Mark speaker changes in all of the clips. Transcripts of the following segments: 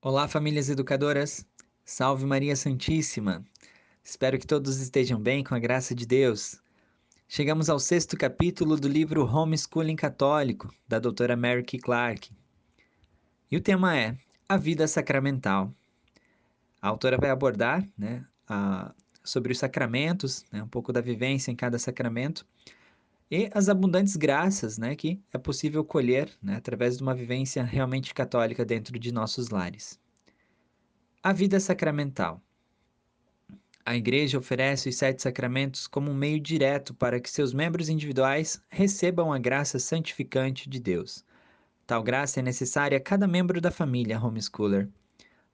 Speaker 1: Olá, famílias educadoras. Salve Maria Santíssima. Espero que todos estejam bem com a graça de Deus. Chegamos ao 6º capítulo do livro Homeschooling Católico, da doutora Mary Kay Clark. E o tema é a vida sacramental. A autora vai abordar sobre os sacramentos, um pouco da vivência em cada sacramento, e as abundantes graças que é possível colher através de uma vivência realmente católica dentro de nossos lares. A vida sacramental. A Igreja oferece os 7 sacramentos como um meio direto para que seus membros individuais recebam a graça santificante de Deus. Tal graça é necessária a cada membro da família homeschooler.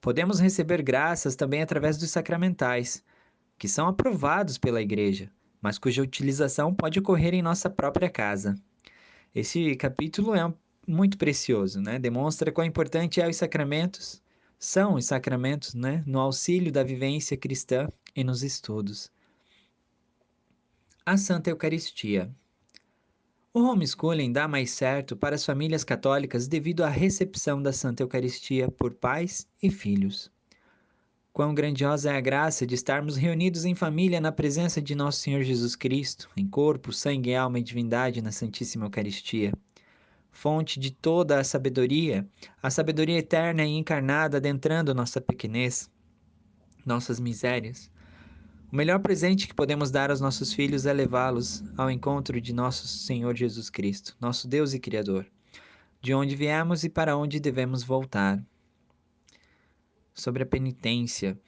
Speaker 1: Podemos receber graças também através dos sacramentais, que são aprovados pela Igreja, mas cuja utilização pode ocorrer em nossa própria casa. Esse capítulo é muito precioso, Demonstra quão importante são os sacramentos, no auxílio da vivência cristã e nos estudos. A Santa Eucaristia. O homeschooling dá mais certo para as famílias católicas devido à recepção da Santa Eucaristia por pais e filhos. Quão grandiosa é a graça de estarmos reunidos em família na presença de nosso Senhor Jesus Cristo, em corpo, sangue, alma e divindade na Santíssima Eucaristia. Fonte de toda a sabedoria eterna e encarnada adentrando nossa pequenez, nossas misérias. O melhor presente que podemos dar aos nossos filhos é levá-los ao encontro de nosso Senhor Jesus Cristo, nosso Deus e Criador, de onde viemos e para onde devemos voltar. Sobre a penitência.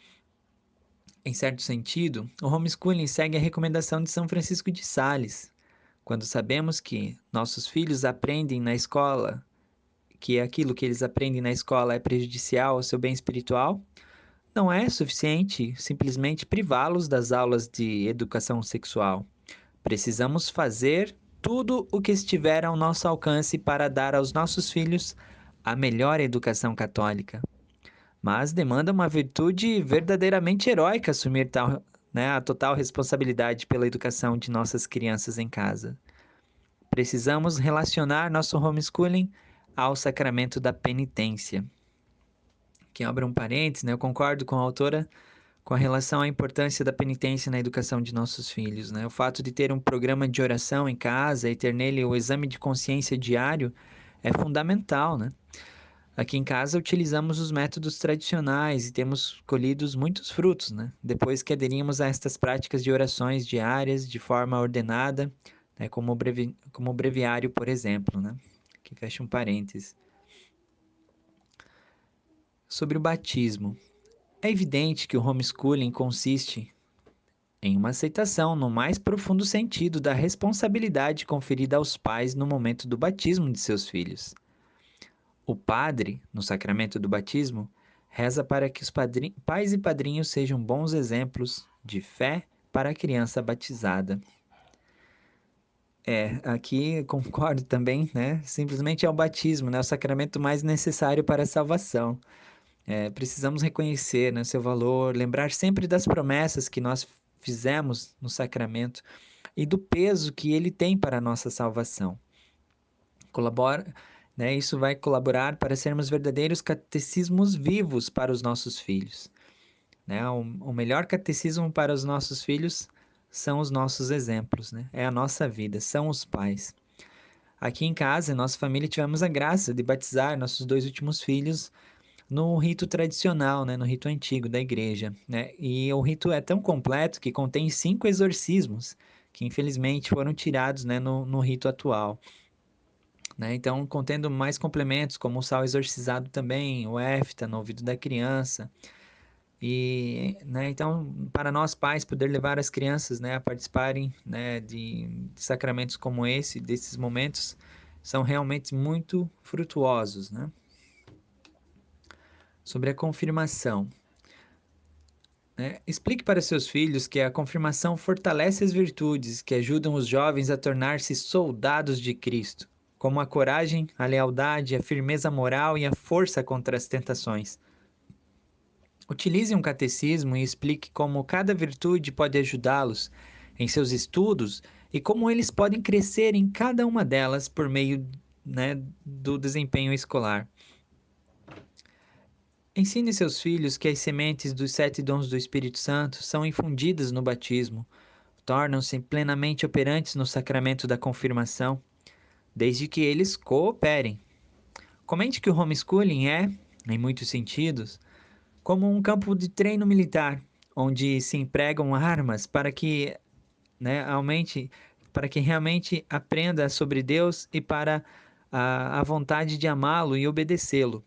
Speaker 1: Em certo sentido, o homeschooling segue a recomendação de São Francisco de Sales. Quando sabemos que nossos filhos aprendem na escola, que aquilo que eles aprendem na escola é prejudicial ao seu bem espiritual, não é suficiente simplesmente privá-los das aulas de educação sexual. Precisamos fazer tudo o que estiver ao nosso alcance para dar aos nossos filhos a melhor educação católica. Mas demanda uma virtude verdadeiramente heróica assumir a total responsabilidade pela educação de nossas crianças em casa. Precisamos relacionar nosso homeschooling ao sacramento da penitência. Que abre um parênteses, eu concordo com a autora com relação à importância da penitência na educação de nossos filhos. O fato de ter um programa de oração em casa e ter nele o exame de consciência diário é fundamental. Aqui em casa utilizamos os métodos tradicionais e temos colhido muitos frutos, depois que aderimos a estas práticas de orações diárias de forma ordenada, como o breviário, por exemplo. Que fecha um parênteses. Sobre o batismo. É evidente que o homeschooling consiste em uma aceitação no mais profundo sentido da responsabilidade conferida aos pais no momento do batismo de seus filhos. O padre, no sacramento do batismo, reza para que os pais e padrinhos sejam bons exemplos de fé para a criança batizada. Aqui concordo também, Simplesmente é o batismo, o sacramento mais necessário para a salvação. Precisamos reconhecer seu valor, lembrar sempre das promessas que nós fizemos no sacramento e do peso que ele tem para a nossa salvação. Isso vai colaborar para sermos verdadeiros catecismos vivos para os nossos filhos. O melhor catecismo para os nossos filhos são os nossos exemplos, é a nossa vida, são os pais. Aqui em casa, em nossa família, tivemos a graça de batizar nossos 2 últimos filhos no rito tradicional, no rito antigo da igreja. E o rito é tão completo que contém 5 exorcismos, que infelizmente foram tirados no rito atual. Então, contendo mais complementos, como o sal exorcizado também, o éfta no ouvido da criança. E, então, para nós pais, poder levar as crianças a participarem de sacramentos como esse, desses momentos, são realmente muito frutuosos. Sobre a confirmação. Explique para seus filhos que a confirmação fortalece as virtudes que ajudam os jovens a tornar-se soldados de Cristo, como a coragem, a lealdade, a firmeza moral e a força contra as tentações. Utilize um catecismo e explique como cada virtude pode ajudá-los em seus estudos e como eles podem crescer em cada uma delas por meio do desempenho escolar. Ensine seus filhos que as sementes dos 7 dons do Espírito Santo são infundidas no batismo, tornam-se plenamente operantes no sacramento da confirmação, desde que eles cooperem. Comente que o homeschooling é, em muitos sentidos, como um campo de treino militar, onde se empregam armas para que, para que realmente aprenda sobre Deus e para a vontade de amá-lo e obedecê-lo.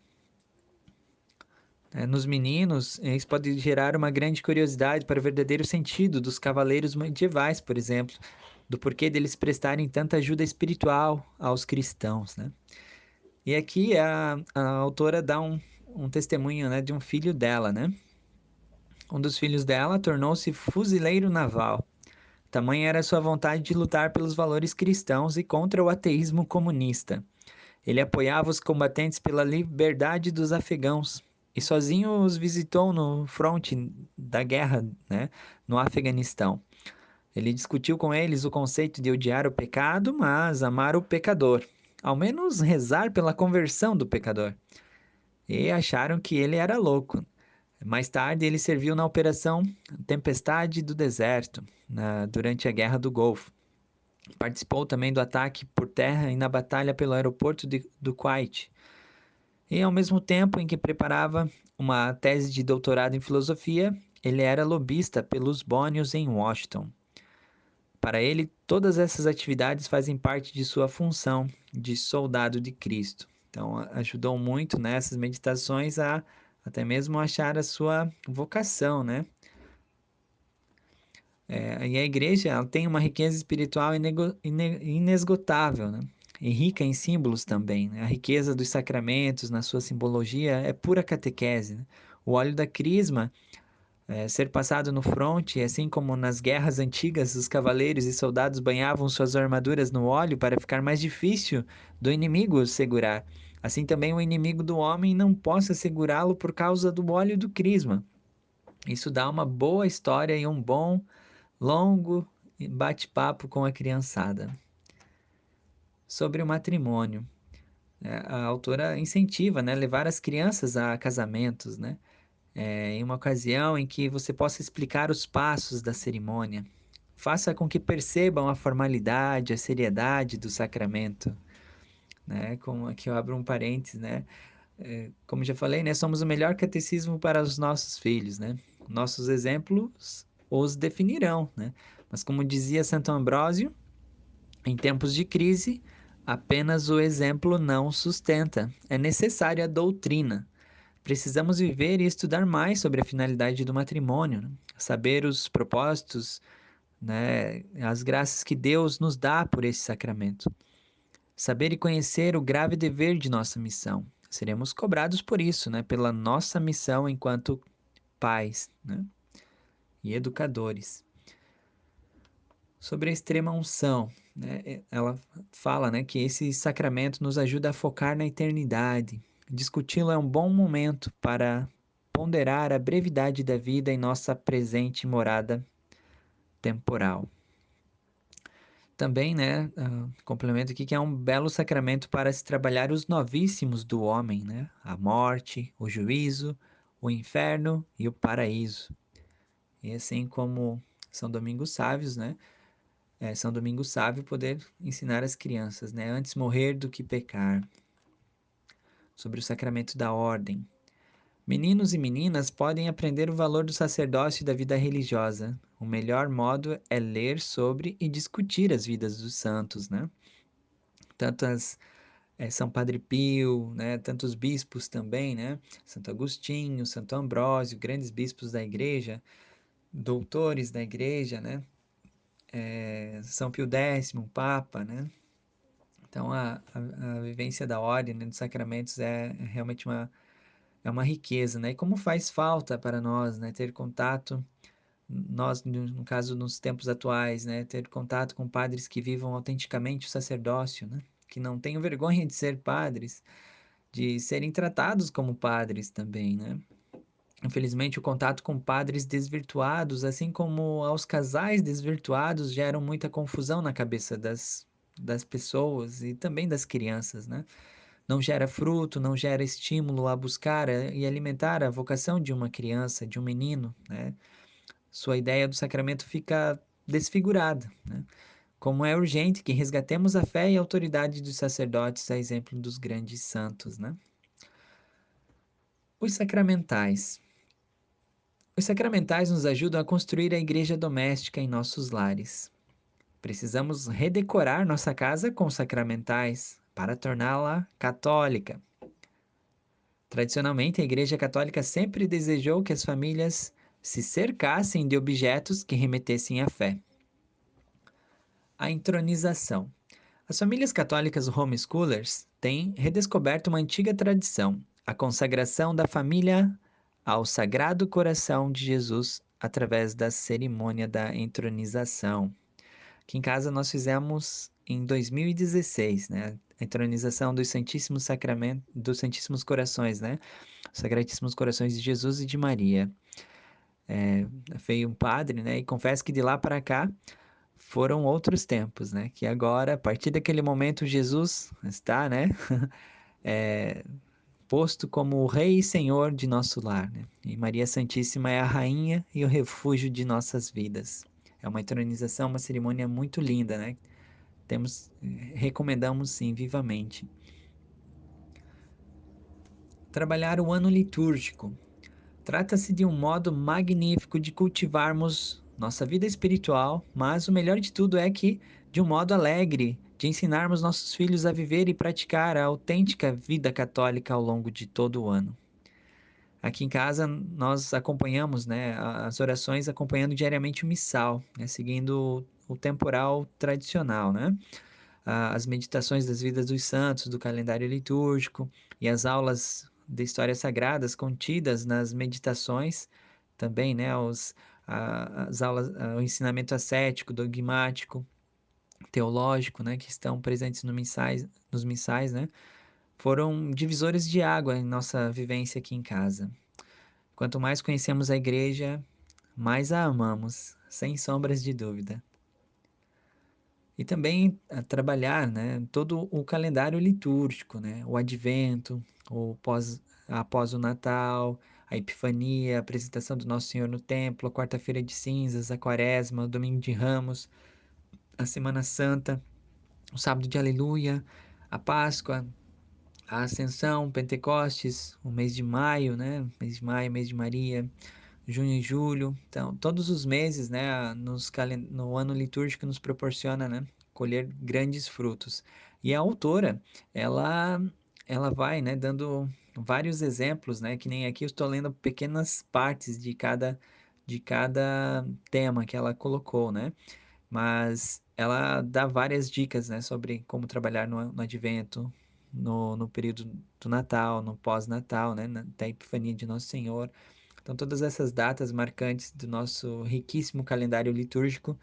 Speaker 1: Nos meninos, isso pode gerar uma grande curiosidade para o verdadeiro sentido dos cavaleiros medievais, por exemplo, do porquê deles prestarem tanta ajuda espiritual aos cristãos, né? E aqui a autora dá um testemunho, né, de um filho dela, né? Um dos filhos dela tornou-se fuzileiro naval. Tamanha era sua vontade de lutar pelos valores cristãos e contra o ateísmo comunista. Ele apoiava os combatentes pela liberdade dos afegãos e sozinho os visitou no fronte da guerra, né, no Afeganistão. Ele discutiu com eles o conceito de odiar o pecado, mas amar o pecador, ao menos rezar pela conversão do pecador. E acharam que ele era louco. Mais tarde, ele serviu na Operação Tempestade do Deserto, durante a Guerra do Golfo. Participou também do ataque por terra e na batalha pelo aeroporto do Kuwait. E ao mesmo tempo em que preparava uma tese de doutorado em filosofia, ele era lobista pelos bónios em Washington. Para ele, todas essas atividades fazem parte de sua função de soldado de Cristo. Então, ajudou muito nessas meditações a até mesmo achar a sua vocação, né? E a igreja ela tem uma riqueza espiritual inesgotável, né? E rica em símbolos também, né? A riqueza dos sacramentos na sua simbologia é pura catequese, né? O óleo da crisma ser passado no fronte, assim como nas guerras antigas os cavaleiros e soldados banhavam suas armaduras no óleo para ficar mais difícil do inimigo segurar. Assim também o inimigo do homem não possa segurá-lo por causa do óleo do crisma. Isso dá uma boa história e um bom, longo bate-papo com a criançada. Sobre o matrimônio. A autora incentiva, né, levar as crianças a casamentos, né? Em uma ocasião em que você possa explicar os passos da cerimônia. Faça com que percebam a formalidade, a seriedade do sacramento, né? Como aqui eu abro um parênteses, né? Como já falei, né? Somos o melhor catecismo para os nossos filhos, né? Nossos exemplos os definirão, né? Mas como dizia Santo Ambrósio, em tempos de crise, apenas o exemplo não sustenta. É necessária a doutrina. Precisamos viver e estudar mais sobre a finalidade do matrimônio, né? Saber os propósitos, né? As graças que Deus nos dá por esse sacramento. Saber e conhecer o grave dever de nossa missão. Seremos cobrados por isso, né? Pela nossa missão enquanto pais, né? E educadores. Sobre a extrema unção, né? Ela fala, né, que esse sacramento nos ajuda a focar na eternidade. Discuti-lo é um bom momento para ponderar a brevidade da vida em nossa presente morada temporal. Também, né, complemento aqui que é um belo sacramento para se trabalhar os novíssimos do homem, né? A morte, o juízo, o inferno e o paraíso. E assim como São Domingos Sávios, né? São Domingos Sávio poder ensinar as crianças, né? Antes morrer do que pecar. Sobre o sacramento da ordem. Meninos e meninas podem aprender o valor do sacerdócio e da vida religiosa. O melhor modo é ler sobre e discutir as vidas dos santos, né? São Padre Pio, né? Tantos bispos também, né? Santo Agostinho, Santo Ambrósio, grandes bispos da igreja, doutores da igreja, né? São Pio X, Papa, né? Então, a vivência da ordem, né, dos sacramentos é realmente uma riqueza, né? E como faz falta para nós, né, ter contato, nós, no caso, nos tempos atuais, né, ter contato com padres que vivam autenticamente o sacerdócio, né? Que não tenham vergonha de ser padres, de serem tratados como padres também, né? Infelizmente, o contato com padres desvirtuados, assim como aos casais desvirtuados, geram muita confusão na cabeça das pessoas e também das crianças, né? não gera fruto, não gera estímulo a buscar e alimentar a vocação de uma criança, de um menino, né? Sua ideia do sacramento fica desfigurada, né? Como é urgente que resgatemos a fé e a autoridade dos sacerdotes, a exemplo dos grandes santos, né? Os sacramentais. Os sacramentais nos ajudam a construir a igreja doméstica em nossos lares. Precisamos redecorar nossa casa com sacramentais para torná-la católica. Tradicionalmente, a Igreja Católica sempre desejou que as famílias se cercassem de objetos que remetessem à fé. A entronização. As famílias católicas homeschoolers têm redescoberto uma antiga tradição, a consagração da família ao Sagrado Coração de Jesus através da cerimônia da entronização. Aqui em casa nós fizemos em 2016, né? A entronização dos Santíssimos Sacramentos, dos Santíssimos Corações, né? Os Sacratíssimos Corações de Jesus e de Maria. Veio um padre, né? E confesso que de lá para cá foram outros tempos, né? Que agora, a partir daquele momento, Jesus está, né? Posto como o Rei e Senhor de nosso lar, né? E Maria Santíssima é a rainha e o refúgio de nossas vidas. É uma entronização, uma cerimônia muito linda, né? Recomendamos sim, vivamente. Trabalhar o ano litúrgico. Trata-se de um modo magnífico de cultivarmos nossa vida espiritual, mas o melhor de tudo é que, de um modo alegre, de ensinarmos nossos filhos a viver e praticar a autêntica vida católica ao longo de todo o ano. Aqui em casa nós acompanhamos, né, as orações acompanhando diariamente o missal, né, seguindo o temporal tradicional, né? As meditações das vidas dos santos, do calendário litúrgico e as aulas de histórias sagradas contidas nas meditações, também, né, as aulas, o ensinamento ascético, dogmático, teológico, né, que estão presentes nos missais, né, foram divisores de água em nossa vivência aqui em casa. Quanto mais conhecemos a igreja, mais a amamos, sem sombras de dúvida. E também trabalhar, né, todo o calendário litúrgico, né, o advento, após o Natal, a Epifania, a apresentação do Nosso Senhor no templo, a quarta-feira de cinzas, a quaresma, o domingo de Ramos, a Semana Santa, o sábado de Aleluia, a Páscoa, a Ascensão, Pentecostes, o mês de maio, né, mês de maio, mês de Maria, junho e julho. Então, todos os meses, né, no ano litúrgico nos proporciona, né, colher grandes frutos. E a autora, ela, ela vai, né, dando vários exemplos, né, que nem aqui eu estou lendo pequenas partes de cada tema que ela colocou, né? Mas ela dá várias dicas, né, sobre como trabalhar no advento, no período do Natal, no pós-Natal, né, da Epifania de Nosso Senhor. Então, todas essas datas marcantes do nosso riquíssimo calendário litúrgico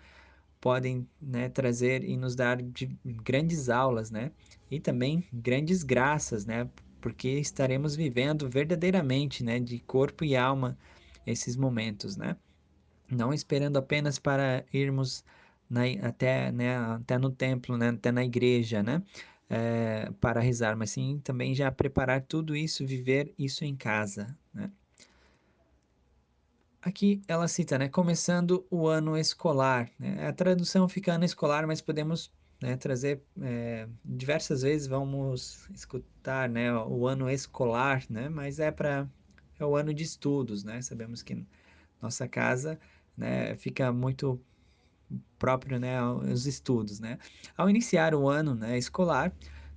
Speaker 1: podem, né, trazer e nos dar grandes aulas, né, e também grandes graças, né, porque estaremos vivendo verdadeiramente, né, de corpo e alma esses momentos, né, não esperando apenas para irmos até, né, até no templo, né, até na igreja, né, para rezar, mas sim também já preparar tudo isso, viver isso em casa, né. Aqui ela cita, né, começando o ano escolar, né? A tradução fica ano escolar, mas podemos, né, trazer diversas vezes vamos escutar, né, o ano escolar, né? Mas é o ano de estudos, né? Sabemos que nossa casa, né, fica muito próprio, né, aos estudos, né? Ao iniciar o ano, né, escolar,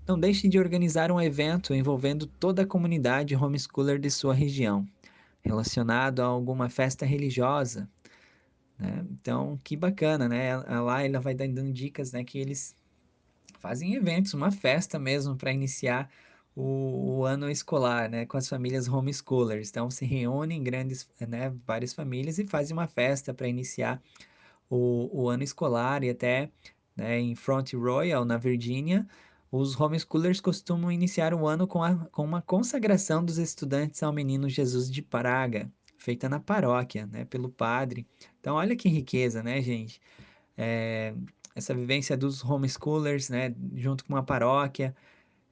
Speaker 1: não deixe de organizar um evento envolvendo toda a comunidade homeschooler de sua região, relacionado a alguma festa religiosa, né? Então, que bacana, né? Lá ela vai dando dicas, né, que eles fazem eventos, uma festa mesmo para iniciar o ano escolar, né, com as famílias homeschoolers. Então, se reúnem grandes, né, várias famílias e fazem uma festa para iniciar o ano escolar e até, né, em Front Royal, na Virgínia, os homeschoolers costumam iniciar o ano com uma consagração dos estudantes ao Menino Jesus de Praga, feita na paróquia, né, pelo padre. Então, olha que riqueza, né, gente? É, essa vivência dos homeschoolers, né, junto com a paróquia,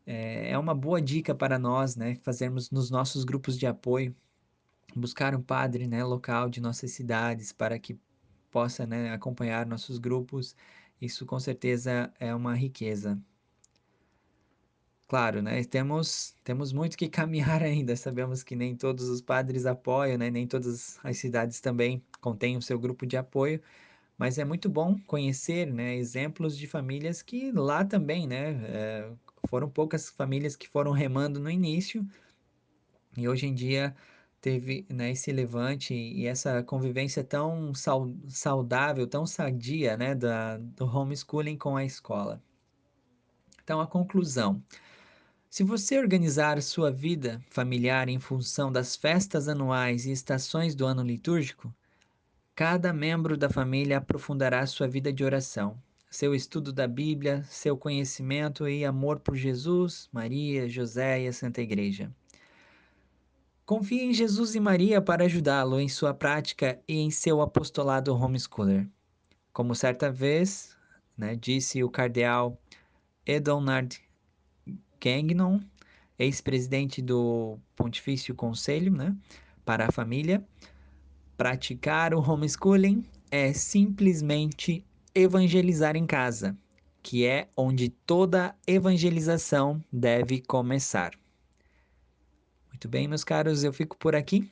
Speaker 1: É uma boa dica para nós, né, fazermos nos nossos grupos de apoio, buscar um padre, né, local de nossas cidades para que possa, né, acompanhar nossos grupos. Isso com certeza é uma riqueza. Claro, né, temos muito que caminhar ainda, sabemos que nem todos os padres apoiam, né, nem todas as cidades também contêm o seu grupo de apoio, mas é muito bom conhecer, né, exemplos de famílias que lá também, né, foram poucas famílias que foram remando no início e hoje em dia teve, né, esse levante e essa convivência tão saudável, tão sadia, né, do homeschooling com a escola. Então, a conclusão. Se você organizar sua vida familiar em função das festas anuais e estações do ano litúrgico, cada membro da família aprofundará sua vida de oração, seu estudo da Bíblia, seu conhecimento e amor por Jesus, Maria, José e a Santa Igreja. Confie em Jesus e Maria para ajudá-lo em sua prática e em seu apostolado homeschooler. Como certa vez, né, disse o cardeal Edonard Gagnon, ex-presidente do Pontifício Conselho, né, para a família, praticar o homeschooling é simplesmente evangelizar em casa, que é onde toda evangelização deve começar. Muito bem, meus caros, eu fico por aqui.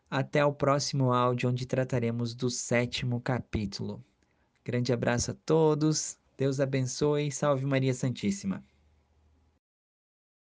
Speaker 1: Até o próximo áudio, onde trataremos do 7º capítulo. Grande abraço a todos, Deus abençoe, salve Maria Santíssima.